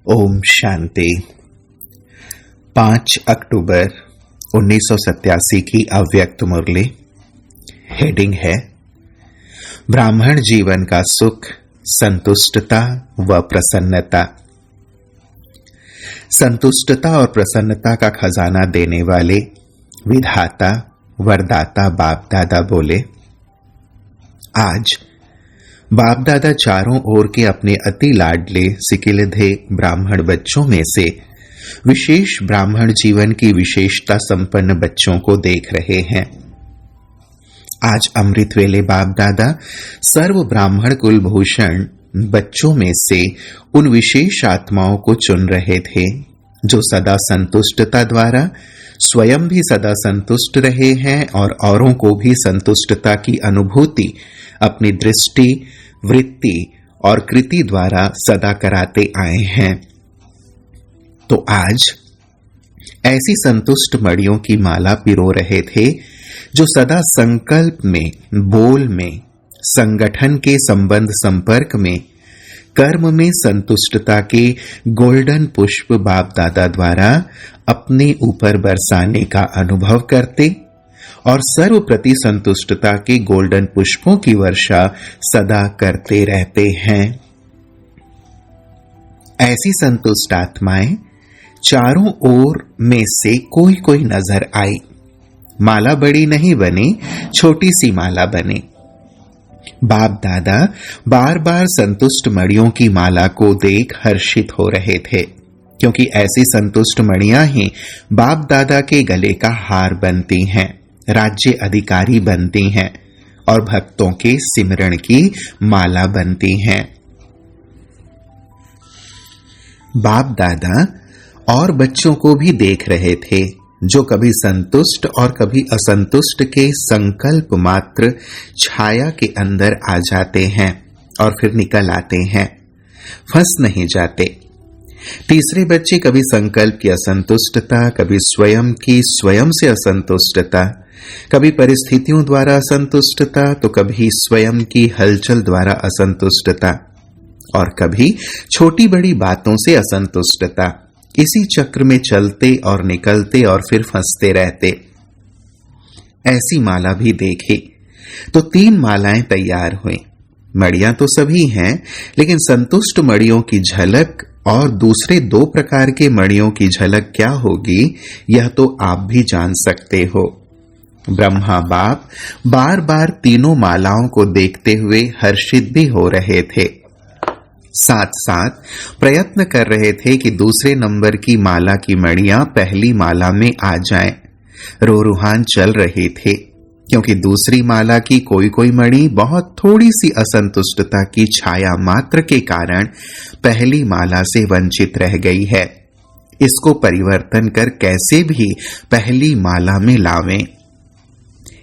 ओम शांति। 5 अक्टूबर 1987 की अव्यक्त मुरली। हेडिंग है ब्राह्मण जीवन का सुख, संतुष्टता व प्रसन्नता। संतुष्टता और प्रसन्नता का खजाना देने वाले विधाता वरदाता बाप दादा बोले, आज बाप दादा चारों ओर के अपने अति लाडले सिकिलधे ब्राह्मण बच्चों में से विशेष ब्राह्मण जीवन की विशेषता संपन्न बच्चों को देख रहे हैं। आज अमृत वेले बाप दादा सर्व ब्राह्मण कुलभूषण बच्चों में से उन विशेष आत्माओं को चुन रहे थे जो सदा संतुष्टता द्वारा स्वयं भी सदा संतुष्ट रहे हैं और औरों को भी संतुष्टता की अनुभूति अपनी दृष्टि, वृत्ति और कृति द्वारा सदा कराते आए हैं। तो आज ऐसी संतुष्ट मड़ियों की माला पिरो रहे थे जो सदा संकल्प में, बोल में, संगठन के संबंध संपर्क में, कर्म में संतुष्टता के गोल्डन पुष्प बाप दादा द्वारा अपने ऊपर बरसाने का अनुभव करते और सर्व प्रति संतुष्टता के गोल्डन पुष्पों की वर्षा सदा करते रहते हैं। ऐसी संतुष्ट आत्माएं चारों ओर में से कोई कोई नजर आई। माला बड़ी नहीं बनी, छोटी सी माला बनी। बाप दादा बार बार संतुष्ट मणियों की माला को देख हर्षित हो रहे थे, क्योंकि ऐसी संतुष्ट मणियां ही बाप दादा के गले का हार बनती हैं, राज्य अधिकारी बनती हैं और भक्तों के सिमरण की माला बनती हैं। बाप दादा और बच्चों को भी देख रहे थे जो कभी संतुष्ट और कभी असंतुष्ट के संकल्प मात्र छाया के अंदर आ जाते हैं और फिर निकल आते हैं, फंस नहीं जाते। तीसरे बच्चे कभी संकल्प की असंतुष्टता, कभी स्वयं की स्वयं से असंतुष्टता, कभी परिस्थितियों द्वारा असंतुष्टता, तो कभी स्वयं की हलचल द्वारा असंतुष्टता और कभी छोटी बड़ी बातों से असंतुष्टता। इसी चक्र में चलते और निकलते और फिर फंसते रहते। ऐसी माला भी देखी तो 3 मालाएं तैयार हुई। मड़ियां तो सभी हैं, लेकिन संतुष्ट मड़ियों की झलक और दूसरे 2 प्रकार के मड़ियों की झलक क्या होगी, यह तो आप भी जान सकते हो। ब्रह्मा बाप बार बार तीनों मालाओं को देखते हुए हर्षित भी हो रहे थे, साथ साथ प्रयत्न कर रहे थे कि दूसरे नंबर की माला की मड़ियां पहली माला में आ जाएं। रोरुहान चल रही थे, क्योंकि दूसरी माला की कोई कोई मणि बहुत थोड़ी सी असंतुष्टता की छाया मात्र के कारण पहली माला से वंचित रह गई है। इसको परिवर्तन कर कैसे भी पहली माला में लावें।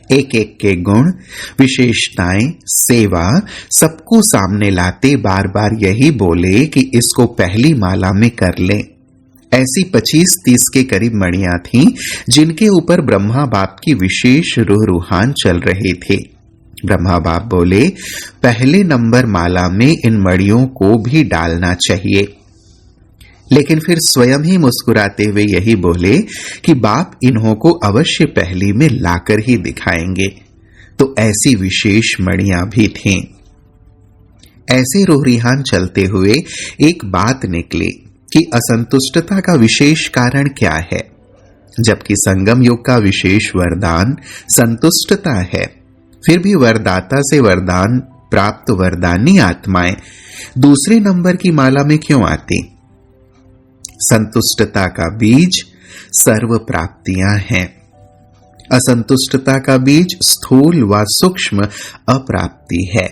एक एक के गुण, विशेषताएं, सेवा सबको सामने लाते बार बार यही बोले कि इसको पहली माला में कर लें। ऐसी 25-30 के करीब मणियां थीं जिनके ऊपर ब्रह्मा बाप की विशेष रूहान चल रही थी। ब्रह्मा बाप बोले, पहले नंबर माला में इन मणियों को भी डालना चाहिए। लेकिन फिर स्वयं ही मुस्कुराते हुए यही बोले कि बाप इन्हों को अवश्य पहली में लाकर ही दिखाएंगे। तो ऐसी विशेष मणियां भी थीं। ऐसे रोहरिहान चलते हुए एक बात निकली कि असंतुष्टता का विशेष कारण क्या है, जबकि संगम युग का विशेष वरदान संतुष्टता है। फिर भी वरदाता से वरदान प्राप्त वरदानी आत्माएं दूसरे नंबर की माला में क्यों आती? संतुष्टता का बीज सर्व प्राप्तियां हैं। असंतुष्टता का बीज स्थूल व सूक्ष्म अप्राप्ति है।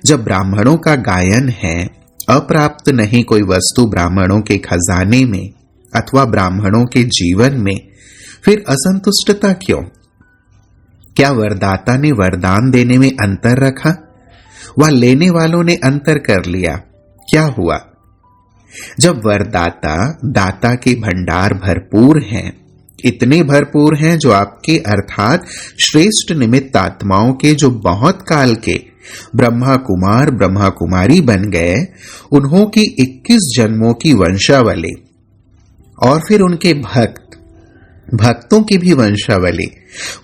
जब ब्राह्मणों का गायन है, अप्राप्त नहीं कोई वस्तु ब्राह्मणों के खजाने में अथवा ब्राह्मणों के जीवन में, फिर असंतुष्टता क्यों? क्या वरदाता ने वरदान देने में अंतर रखा व लेने वालों ने अंतर कर लिया? क्या हुआ? जब वरदाता दाता के भंडार भरपूर हैं, इतने भरपूर हैं जो आपके अर्थात श्रेष्ठ निमित्त आत्माओं के जो बहुत काल के ब्रह्मा कुमार ब्रह्मा कुमारी बन गए, उन्हों की 21 जन्मों की वंशावली और फिर उनके भक्तों की भी वंशावली,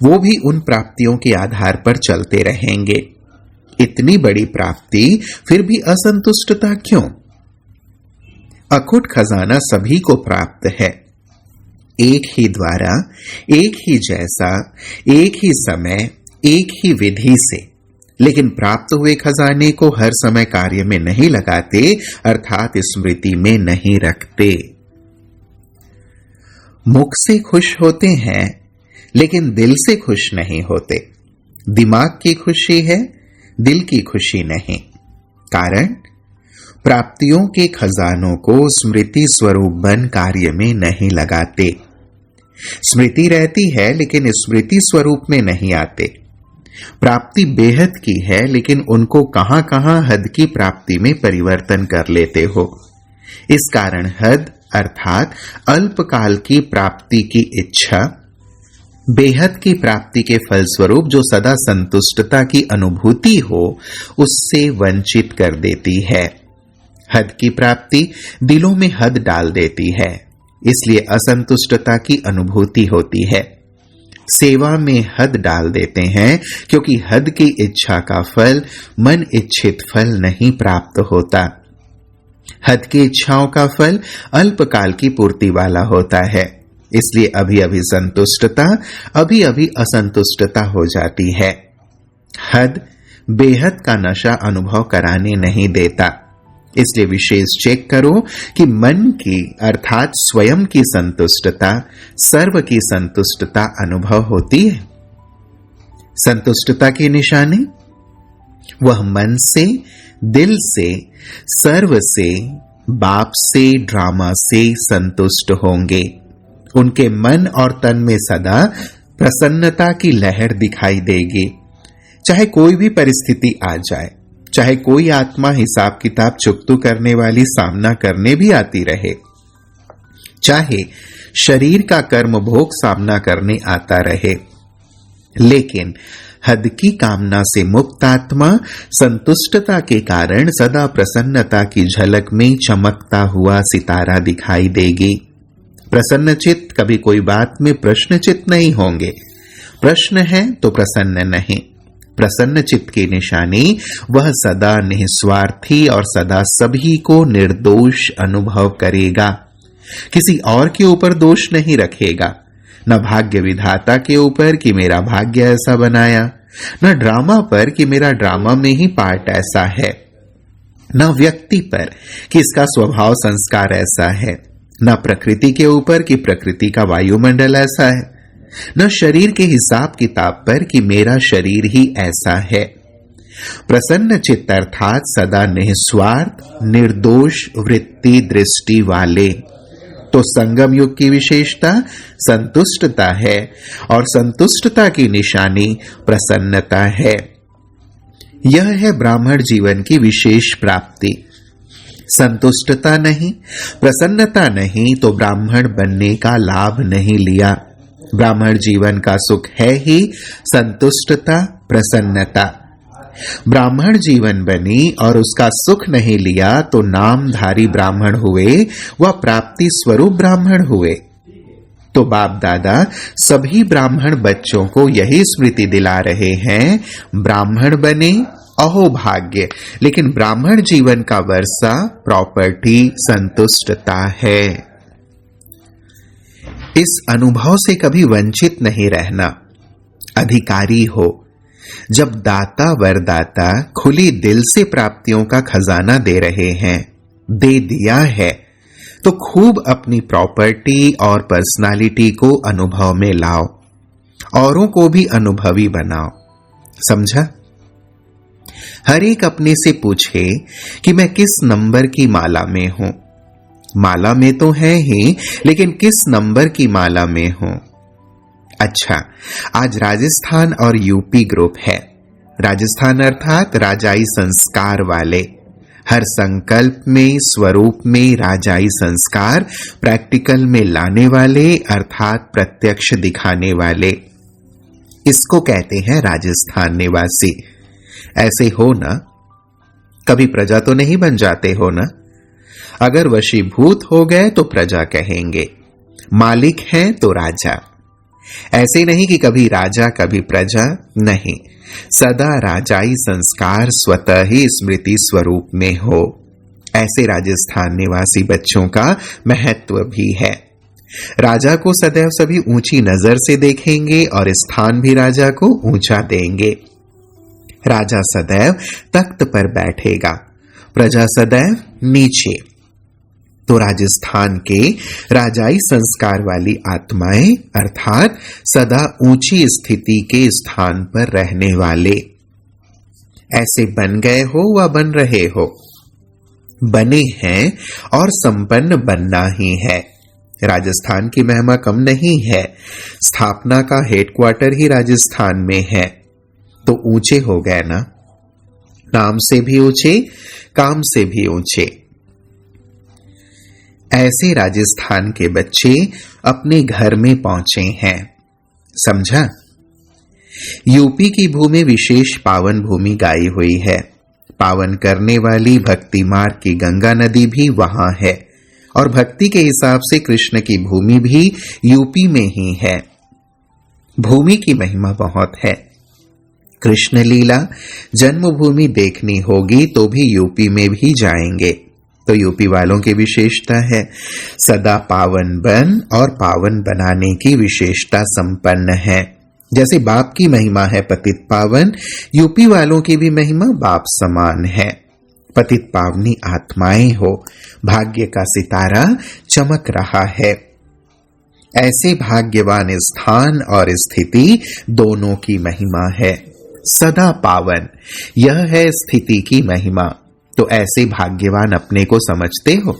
वो भी उन प्राप्तियों के आधार पर चलते रहेंगे। इतनी बड़ी प्राप्ति फिर भी असंतुष्टता क्यों? अखुट खजाना सभी को प्राप्त है, एक ही द्वारा, एक ही जैसा, एक ही समय, एक ही विधि से, लेकिन प्राप्त हुए खजाने को हर समय कार्य में नहीं लगाते, अर्थात स्मृति में नहीं रखते। मुख से खुश होते हैं लेकिन दिल से खुश नहीं होते। दिमाग की खुशी है, दिल की खुशी नहीं। कारण, प्राप्तियों के खजानों को स्मृति स्वरूप बन कार्य में नहीं लगाते। स्मृति रहती है लेकिन स्मृति स्वरूप में नहीं आते। प्राप्ति बेहद की है लेकिन उनको कहां कहां हद की प्राप्ति में परिवर्तन कर लेते हो। इस कारण हद अर्थात अल्पकाल की प्राप्ति की इच्छा बेहद की प्राप्ति के फलस्वरूप जो सदा संतुष्टता की अनुभूति हो उससे वंचित कर देती है। हद की प्राप्ति दिलों में हद डाल देती है, इसलिए असंतुष्टता की अनुभूति होती है। सेवा में हद डाल देते हैं क्योंकि हद की इच्छा का फल मन इच्छित फल नहीं प्राप्त होता। हद की इच्छाओं का फल अल्पकाल की पूर्ति वाला होता है, इसलिए अभी अभी संतुष्टता, अभी अभी असंतुष्टता हो जाती है। हद बेहद का नशा अनुभव कराने नहीं देता, इसलिए विशेष चेक करो कि मन की अर्थात स्वयं की संतुष्टता, सर्व की संतुष्टता अनुभव होती है। संतुष्टता की निशानी, वह मन से, दिल से, सर्व से, बाप से, ड्रामा से संतुष्ट होंगे। उनके मन और तन में सदा प्रसन्नता की लहर दिखाई देगी। चाहे कोई भी परिस्थिति आ जाए, चाहे कोई आत्मा हिसाब किताब चुकतू करने वाली सामना करने भी आती रहे, चाहे शरीर का कर्म भोग सामना करने आता रहे, लेकिन हद की कामना से मुक्त आत्मा संतुष्टता के कारण सदा प्रसन्नता की झलक में चमकता हुआ सितारा दिखाई देगी। प्रसन्नचित्त कभी कोई बात में प्रश्नचित्त नहीं होंगे। प्रश्न है तो प्रसन्न नहीं। प्रसन्न चित्त की निशानी, वह सदा निस्वार्थी और सदा सभी को निर्दोष अनुभव करेगा। किसी और के ऊपर दोष नहीं रखेगा, न भाग्य विधाता के ऊपर कि मेरा भाग्य ऐसा बनाया, न ड्रामा पर कि मेरा ड्रामा में ही पार्ट ऐसा है, न व्यक्ति पर कि इसका स्वभाव संस्कार ऐसा है, न प्रकृति के ऊपर कि प्रकृति का वायुमंडल ऐसा है, न शरीर के हिसाब किताब पर कि मेरा शरीर ही ऐसा है। प्रसन्न चित्त अर्थात सदा निस्वार्थ, निर्दोष वृत्ति दृष्टि वाले। तो संगम युग की विशेषता संतुष्टता है और संतुष्टता की निशानी प्रसन्नता है। यह है ब्राह्मण जीवन की विशेष प्राप्ति। संतुष्टता नहीं, प्रसन्नता नहीं तो ब्राह्मण बनने का लाभ नहीं लिया। ब्राह्मण जीवन का सुख है ही संतुष्टता, प्रसन्नता। ब्राह्मण जीवन बनी और उसका सुख नहीं लिया तो नामधारी ब्राह्मण हुए, वह प्राप्ति स्वरूप ब्राह्मण हुए। तो बाप दादा सभी ब्राह्मण बच्चों को यही स्मृति दिला रहे हैं, ब्राह्मण बने अहो भाग्य, लेकिन ब्राह्मण जीवन का वर्षा प्रॉपर्टी संतुष्टता है। इस अनुभव से कभी वंचित नहीं रहना। अधिकारी हो। जब दाता वरदाता खुली दिल से प्राप्तियों का खजाना दे रहे हैं, दे दिया है, तो खूब अपनी प्रॉपर्टी और पर्सनालिटी को अनुभव में लाओ, औरों को भी अनुभवी बनाओ। समझा? हर एक अपने से पूछे कि मैं किस नंबर की माला में हूं। माला में तो है ही, लेकिन किस नंबर की माला में हूं? अच्छा, आज राजस्थान और यूपी ग्रुप है। राजस्थान अर्थात राजाई संस्कार वाले, हर संकल्प में स्वरूप में राजाई संस्कार प्रैक्टिकल में लाने वाले अर्थात प्रत्यक्ष दिखाने वाले, इसको कहते हैं राजस्थान निवासी। ऐसे हो ना, कभी प्रजा तो नहीं बन जाते हो ना। अगर वशीभूत हो गए तो प्रजा कहेंगे, मालिक हैं तो राजा। ऐसे नहीं कि कभी राजा कभी प्रजा, नहीं, सदा राजाई संस्कार स्वतः ही स्मृति स्वरूप में हो। ऐसे राजस्थान निवासी बच्चों का महत्व भी है। राजा को सदैव सभी ऊंची नजर से देखेंगे और स्थान भी राजा को ऊंचा देंगे। राजा सदैव तख्त पर बैठेगा, प्रजा सदैव नीचे। तो राजस्थान के राजाई संस्कार वाली आत्माएं अर्थात सदा ऊंची स्थिति के स्थान पर रहने वाले, ऐसे बन गए हो व बन रहे हो, बने हैं और संपन्न बनना ही है। राजस्थान की महिमा कम नहीं है, स्थापना का हेडक्वार्टर ही राजस्थान में है। तो ऊंचे हो गए ना, नाम से भी ऊंचे, काम से भी ऊंचे। ऐसे राजस्थान के बच्चे अपने घर में पहुंचे हैं, समझा। यूपी की भूमि विशेष पावन भूमि गाई हुई है। पावन करने वाली भक्ति मार्ग की गंगा नदी भी वहां है और भक्ति के हिसाब से कृष्ण की भूमि भी यूपी में ही है। भूमि की महिमा बहुत है। कृष्ण लीला जन्मभूमि देखनी होगी तो भी यूपी में भी जाएंगे। तो यूपी वालों की विशेषता है सदा पावन बन और पावन बनाने की विशेषता संपन्न है। जैसे बाप की महिमा है पतित पावन, यूपी वालों की भी महिमा बाप समान है। पतित पावनी आत्माएं हो, भाग्य का सितारा चमक रहा है। ऐसे भाग्यवान स्थान और स्थिति दोनों की महिमा है। सदा पावन, यह है स्थिति की महिमा। तो ऐसे भाग्यवान अपने को समझते हो?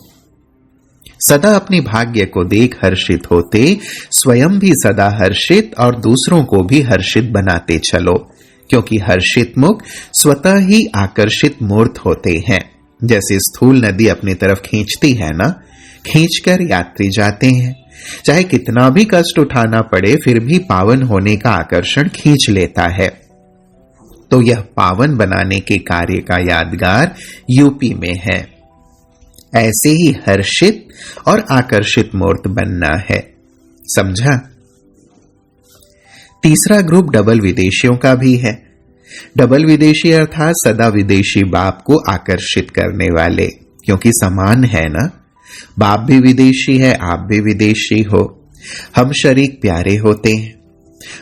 सदा अपने भाग्य को देख हर्षित होते, स्वयं भी सदा हर्षित और दूसरों को भी हर्षित बनाते चलो, क्योंकि हर्षित मुख स्वतः ही आकर्षित मूर्त होते हैं। जैसे स्थूल नदी अपनी तरफ खींचती है ना, खींचकर यात्री जाते हैं। चाहे कितना भी कष्ट उठाना पड़े फिर भी पावन होने का आकर्षण खींच लेता है। तो यह पावन बनाने के कार्य का यादगार यूपी में है। ऐसे ही हर्षित और आकर्षित मूर्त बनना है, समझा। तीसरा ग्रुप डबल विदेशियों का भी है। डबल विदेशी अर्थात सदा विदेशी बाप को आकर्षित करने वाले, क्योंकि समान है ना, बाप भी विदेशी है, आप भी विदेशी हो। हम शरीक प्यारे होते हैं,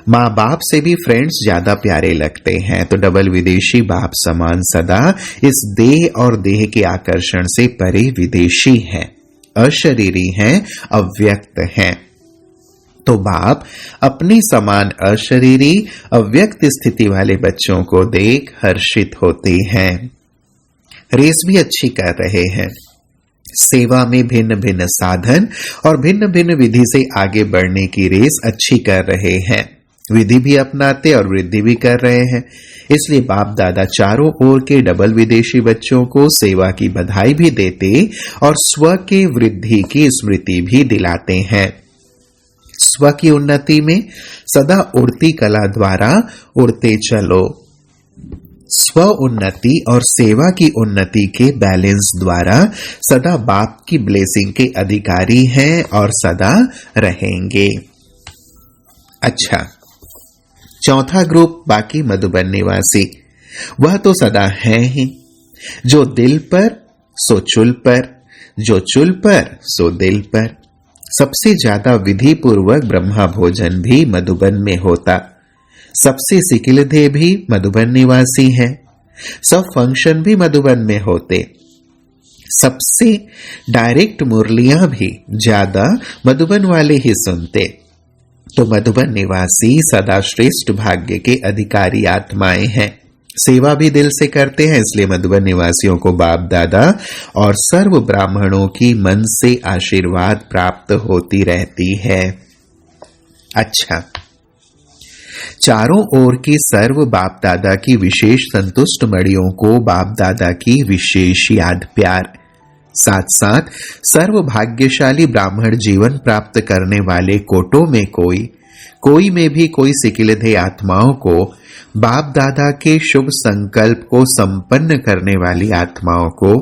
माँ बाप से भी फ्रेंड्स ज्यादा प्यारे लगते हैं। तो डबल विदेशी बाप समान सदा इस देह और देह के आकर्षण से परे विदेशी हैं, अशरीरी हैं, अव्यक्त हैं। तो बाप अपनी समान अशरीरी अव्यक्त स्थिति वाले बच्चों को देख हर्षित होते हैं। रेस भी अच्छी कर रहे हैं। सेवा में भिन्न भिन्न साधन और भिन्न भिन्न विधि से आगे बढ़ने की रेस अच्छी कर रहे हैं। विधि भी अपनाते और वृद्धि भी कर रहे हैं। इसलिए बाप दादा चारों ओर के डबल विदेशी बच्चों को सेवा की बधाई भी देते और स्व के वृद्धि की स्मृति भी दिलाते हैं। स्व की उन्नति में सदा उड़ती कला द्वारा उड़ते चलो। स्व उन्नति और सेवा की उन्नति के बैलेंस द्वारा सदा बाप की ब्लेसिंग के अधिकारी हैं और सदा रहेंगे। अच्छा, चौथा ग्रुप बाकी मधुबन निवासी, वह तो सदा है ही। जो दिल पर सो चुल पर, जो चुल पर सो दिल पर। सबसे ज्यादा विधि पूर्वक ब्रह्मा भोजन भी मधुबन में होता। सबसे सिकिलधे भी मधुबन निवासी हैं। सब फंक्शन भी मधुबन में होते। सबसे डायरेक्ट मुरलियां भी ज्यादा मधुबन वाले ही सुनते। तो मधुबन निवासी सदा श्रेष्ठ भाग्य के अधिकारी आत्माएं हैं। सेवा भी दिल से करते हैं, इसलिए मधुबन निवासियों को बाप दादा और सर्व ब्राह्मणों की मन से आशीर्वाद प्राप्त होती रहती है। अच्छा, चारों ओर की सर्व बाप दादा की विशेष संतुष्ट मड़ियों को बाप दादा की विशेष याद प्यार। साथ साथ सर्व भाग्यशाली ब्राह्मण जीवन प्राप्त करने वाले कोटों में कोई कोई में भी कोई सिकिलधे आत्माओं को बाप दादा के शुभ संकल्प को संपन्न करने वाली आत्माओं को,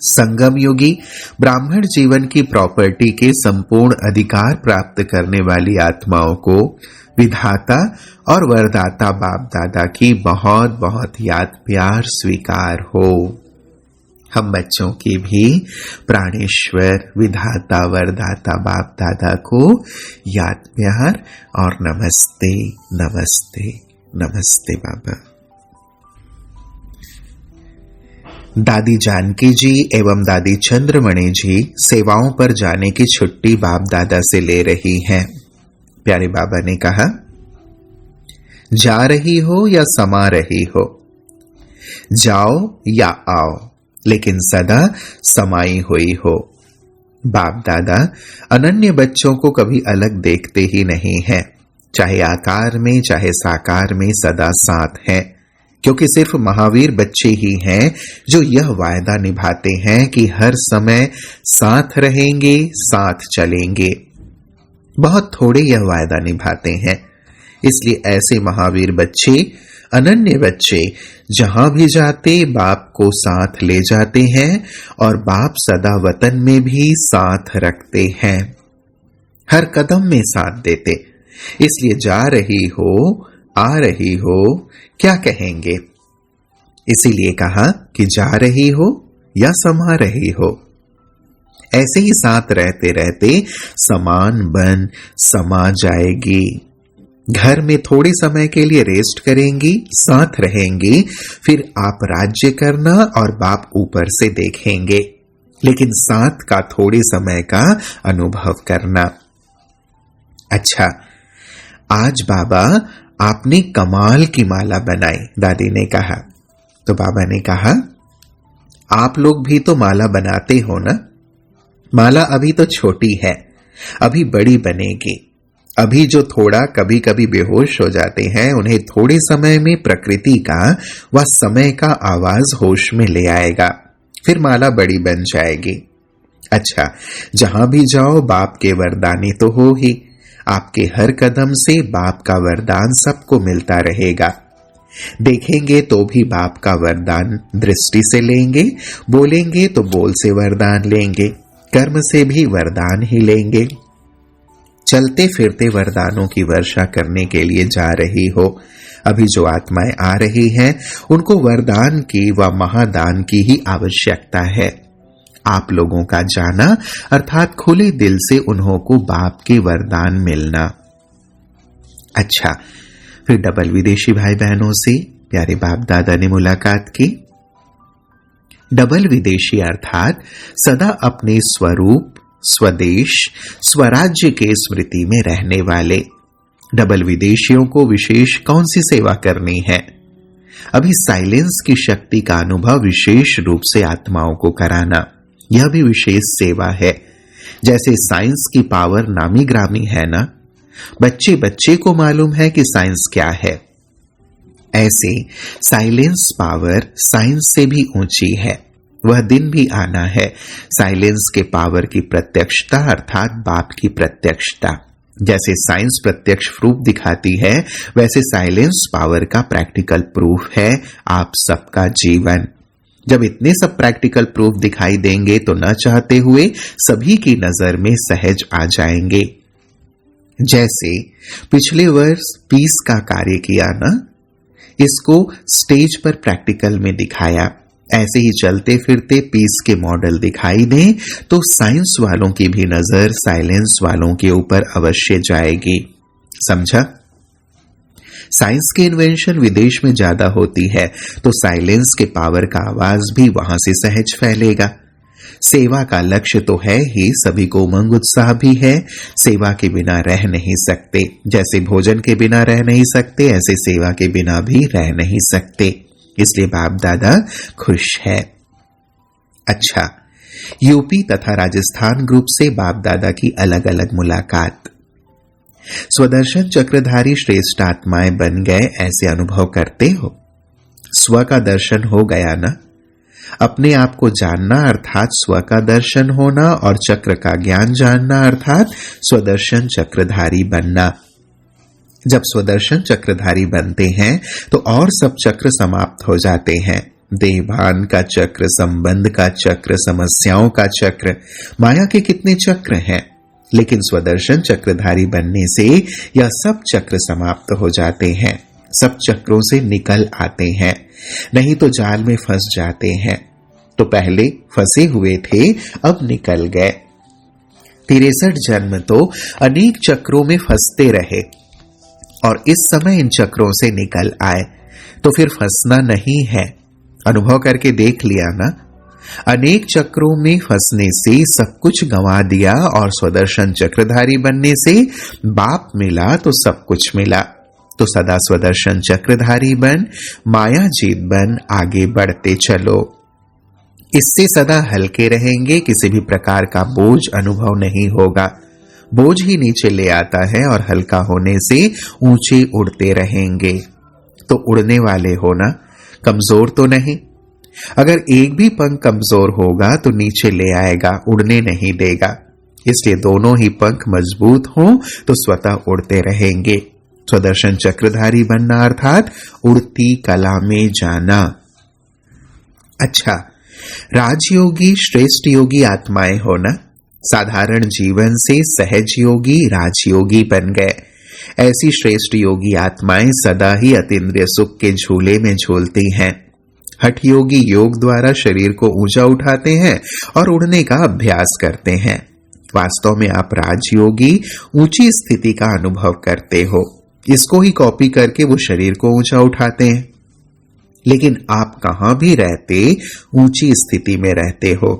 संगम युगी ब्राह्मण जीवन की प्रॉपर्टी के संपूर्ण अधिकार प्राप्त करने वाली आत्माओं को विधाता और वरदाता बाप दादा की बहुत बहुत याद प्यार स्वीकार हो। हम बच्चों की भी प्राणेश्वर विधाता वरदाता बाप दादा को याद प्यार और नमस्ते नमस्ते नमस्ते बाबा। दादी जानकी जी एवं दादी चंद्रमणि जी सेवाओं पर जाने की छुट्टी बाप दादा से ले रही हैं। प्यारे बाबा ने कहा, जा रही हो या समा रही हो, जाओ या आओ, लेकिन सदा समाई हुई हो। बाप दादा अनन्य बच्चों को कभी अलग देखते ही नहीं है, चाहे आकार में चाहे साकार में सदा साथ हैं, क्योंकि सिर्फ महावीर बच्चे ही हैं जो यह वायदा निभाते हैं कि हर समय साथ रहेंगे, साथ चलेंगे। बहुत थोड़े यह वायदा निभाते हैं, इसलिए ऐसे महावीर बच्चे, अनन्य बच्चे जहां भी जाते बाप को साथ ले जाते हैं और बाप सदा वतन में भी साथ रखते हैं, हर कदम में साथ देते। इसलिए जा रही हो, आ रही हो, क्या कहेंगे? इसीलिए कहा कि जा रही हो या समा रही हो। ऐसे ही साथ रहते रहते समान बन समा जाएगी। घर में थोड़े समय के लिए रेस्ट करेंगी, साथ रहेंगी, फिर आप राज्य करना और बाप ऊपर से देखेंगे, लेकिन साथ का थोड़े समय का अनुभव करना। अच्छा, आज बाबा आपने कमाल की माला बनाई, दादी ने कहा। तो बाबा ने कहा, आप लोग भी तो माला बनाते हो ना। माला अभी तो छोटी है, अभी बड़ी बनेगी। अभी जो थोड़ा कभी कभी बेहोश हो जाते हैं, उन्हें थोड़े समय में प्रकृति का व समय का आवाज होश में ले आएगा, फिर माला बड़ी बन जाएगी। अच्छा, जहां भी जाओ बाप के वरदानी तो हो ही। आपके हर कदम से बाप का वरदान सबको मिलता रहेगा। देखेंगे तो भी बाप का वरदान दृष्टि से लेंगे, बोलेंगे तो बोल से वरदान लेंगे, कर्म से भी वरदान ही लेंगे। चलते फिरते वरदानों की वर्षा करने के लिए जा रही हो। अभी जो आत्माएं आ रही हैं, उनको वरदान की व महादान की ही आवश्यकता है। आप लोगों का जाना अर्थात खुले दिल से उन्हों को बाप के वरदान मिलना। अच्छा, फिर डबल विदेशी भाई बहनों से प्यारे बाप दादा ने मुलाकात की। डबल विदेशी अर्थात सदा अपने स्वरूप, स्वदेश, स्वराज्य के स्मृति में रहने वाले। डबल विदेशियों को विशेष कौन सी सेवा करनी है? अभी साइलेंस की शक्ति का अनुभव विशेष रूप से आत्माओं को कराना, यह भी विशेष सेवा है। जैसे साइंस की पावर नामी ग्रामी है ना, बच्चे बच्चे को मालूम है कि साइंस क्या है, ऐसे साइलेंस पावर साइंस से भी ऊंची है। वह दिन भी आना है साइलेंस के पावर की प्रत्यक्षता अर्थात बाप की प्रत्यक्षता। जैसे साइंस प्रत्यक्ष प्रूफ दिखाती है, वैसे साइलेंस पावर का प्रैक्टिकल प्रूफ है आप सबका जीवन। जब इतने सब प्रैक्टिकल प्रूफ दिखाई देंगे तो न चाहते हुए सभी की नजर में सहज आ जाएंगे। जैसे पिछले वर्ष पीस का कार्य किया ना, इसको स्टेज पर प्रैक्टिकल में दिखाया। ऐसे ही चलते फिरते पीस के मॉडल दिखाई दें तो साइंस वालों की भी नजर साइलेंस वालों के ऊपर अवश्य जाएगी। समझा? साइंस की इन्वेंशन विदेश में ज्यादा होती है तो साइलेंस के पावर का आवाज भी वहां से सहज फैलेगा। सेवा का लक्ष्य तो है ही, सभी को उमंग उत्साह भी है। सेवा के बिना रह नहीं सकते, जैसे भोजन के बिना रह नहीं सकते, ऐसे सेवा के बिना भी रह नहीं सकते। इसलिए बाप दादा खुश है। अच्छा, यूपी तथा राजस्थान ग्रुप से बाप दादा की अलग अलग मुलाकात। स्वदर्शन चक्रधारी श्रेष्ठ आत्माएं बन गए, ऐसे अनुभव करते हो? स्व का दर्शन हो गया ना? अपने आप को जानना अर्थात स्व का दर्शन होना और चक्र का ज्ञान जानना अर्थात स्वदर्शन चक्रधारी बनना। जब स्वदर्शन चक्रधारी बनते हैं तो और सब चक्र समाप्त हो जाते हैं। देहभान का चक्र, संबंध का चक्र, समस्याओं का चक्र, माया के कितने चक्र हैं, लेकिन स्वदर्शन चक्रधारी बनने से यह सब चक्र समाप्त हो जाते हैं। सब चक्रों से निकल आते हैं, नहीं तो जाल में फंस जाते हैं। तो पहले फंसे हुए थे, अब निकल गए। 63 जन्म तो अनेक चक्रों में फंसते रहे और इस समय इन चक्रों से निकल आए, तो फिर फंसना नहीं है। अनुभव करके देख लिया ना, अनेक चक्रों में फंसने से सब कुछ गंवा दिया और स्वदर्शन चक्रधारी बनने से बाप मिला तो सब कुछ मिला। तो सदा स्वदर्शन चक्रधारी बन, माया जीत बन, आगे बढ़ते चलो। इससे सदा हल्के रहेंगे, किसी भी प्रकार का बोझ अनुभव नहीं होगा। बोझ ही नीचे ले आता है और हल्का होने से ऊंचे उड़ते रहेंगे। तो उड़ने वाले होना, कमजोर तो नहीं। अगर एक भी पंख कमजोर होगा तो नीचे ले आएगा, उड़ने नहीं देगा। इसलिए दोनों ही पंख मजबूत हों तो स्वतः उड़ते रहेंगे। स्वदर्शन चक्रधारी बनना अर्थात उड़ती कला में जाना। अच्छा, राजयोगी श्रेष्ठ योगी आत्माएं होना, साधारण जीवन से सहज योगी राजयोगी बन गए। ऐसी श्रेष्ठ योगी आत्माएं सदा ही अतीन्द्रिय सुख के झूले में झूलती हैं। हठ योगी योग द्वारा शरीर को ऊंचा उठाते हैं और उड़ने का अभ्यास करते हैं। वास्तव में आप राजयोगी ऊंची स्थिति का अनुभव करते हो, इसको ही कॉपी करके वो शरीर को ऊंचा उठाते हैं। लेकिन आप कहां भी रहते ऊंची स्थिति में रहते हो,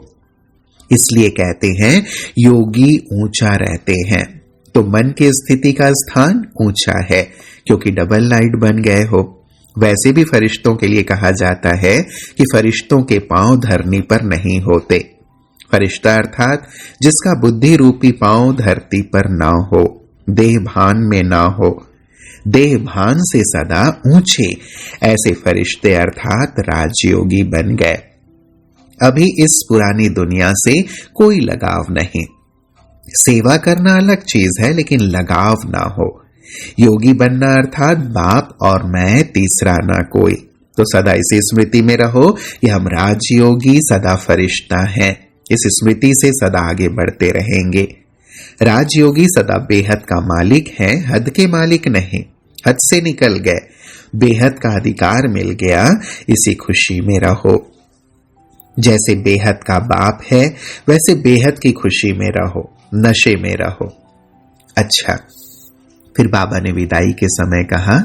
इसलिए कहते हैं योगी ऊंचा रहते हैं। तो मन की स्थिति का स्थान ऊंचा है, क्योंकि डबल लाइट बन गए हो। वैसे भी फरिश्तों के लिए कहा जाता है कि फरिश्तों के पांव धरनी पर नहीं होते। फरिश्ता अर्थात जिसका बुद्धि रूपी पांव धरती पर ना हो, देह भान में ना हो, देह भान से सदा ऊंचे, ऐसे फरिश्ते अर्थात राजयोगी बन गए। अभी इस पुरानी दुनिया से कोई लगाव नहीं। सेवा करना अलग चीज है, लेकिन लगाव ना हो। योगी बनना अर्थात बाप और मैं, तीसरा ना कोई। तो सदा इसी स्मृति में रहो कि हम राजयोगी सदा फरिश्ता हैं। इस स्मृति से सदा आगे बढ़ते रहेंगे। राजयोगी सदा बेहद का मालिक है, हद के मालिक नहीं। हद से निकल गए, बेहद का अधिकार मिल गया, इसी खुशी में रहो। जैसे बेहद का बाप है, वैसे बेहद की खुशी में रहो, नशे में रहो। अच्छा, फिर बाबा ने विदाई के समय कहा,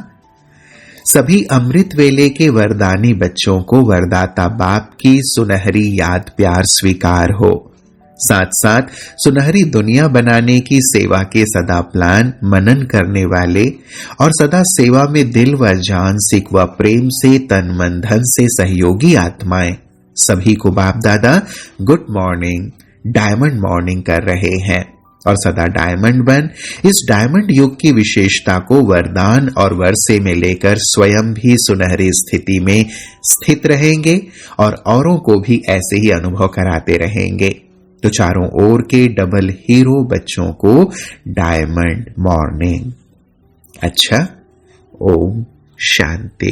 सभी अमृत वेले के वरदानी बच्चों को वरदाता बाप की सुनहरी याद प्यार स्वीकार हो। साथ साथ सुनहरी दुनिया बनाने की सेवा के सदा प्लान मनन करने वाले और सदा सेवा में दिल व जान सिक व प्रेम से तन मन धन से सहयोगी आत्माएं, सभी को बाप दादा गुड मॉर्निंग, डायमंड मॉर्निंग कर रहे हैं। और सदा डायमंड बन, इस डायमंड युग की विशेषता को वरदान और वर्षे में लेकर स्वयं भी सुनहरी स्थिति में स्थित रहेंगे और औरों को भी ऐसे ही अनुभव कराते रहेंगे। तो चारों ओर के डबल हीरो बच्चों को डायमंड मॉर्निंग। अच्छा, ओम शांति।